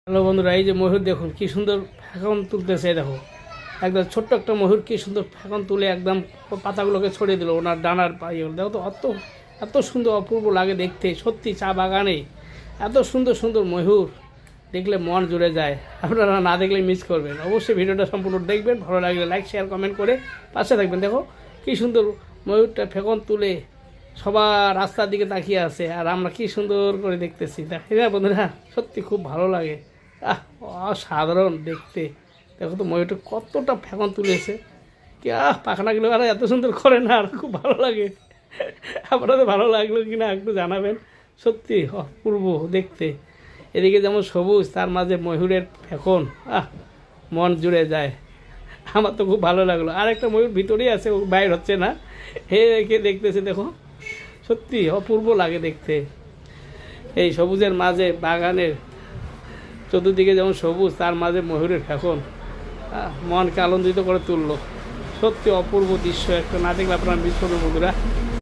Hello বন্ধুরা, এই যে ময়ূর দেখুন কি সুন্দর ফ্যাকন তুলতেছে। দেখো একদম ছোট্ট একটা ময়ূর কি সুন্দর ফ্যাকন তুলে একদম পাতাগুলোকে ছড়িয়ে দিল ওনার ডানার পায়ে। দেখো তো এত সুন্দর অপূর্ব লাগে দেখতে। সত্যি চা বাগানে এত সুন্দর সুন্দর ময়ূর দেখলে মন জুড়ে যায়। আপনারা না দেখলে মিস করবেন। অবশ্যই ভিডিওটা সম্পূর্ণ দেখবেন, ভালো লাগলে লাইক শেয়ার কমেন্ট করে পাশে থাকবেন। দেখো কি সুন্দর ময়ূরটা ফ্যাকন তুলে সবার রাস্তার দিকে তাকিয়ে আছে, আর আমরা কি সুন্দর করে দেখতেছি। দেখি না বন্ধুরা, সত্যি খুব ভালো লাগে। অসাধারণ দেখতে। দেখো তো ময়ূরটা কতটা ফ্যাকন তুলেছে। কি পাখনাগুলো আর এত সুন্দর করে না, আর খুব ভালো লাগে। আপনাদের ভালো লাগলো কি না একটু জানাবেন। সত্যি অপূর্ব দেখতে। এদিকে যেমন সবুজ, তার মাঝে ময়ূরের ফ্যাকন, মন জুড়ে যায়। আমার তো খুব ভালো লাগলো। আর একটা ময়ূর ভিতরেই আছে, ও বাইর হচ্ছে না, হে রেখে দেখতেছে। দেখো সত্যি অপূর্ব লাগে দেখতে। এই সবুজের মাঝে বাগানের চতুর্দিকে যেমন সবুজ, তার মাঝে ময়ূরের ফ্যাকন মনকে আনন্দিত করে তুললো। সত্যি অপূর্ব দৃশ্য, একটা না দেখলে আপনারা মিস করবেন বন্ধুরা।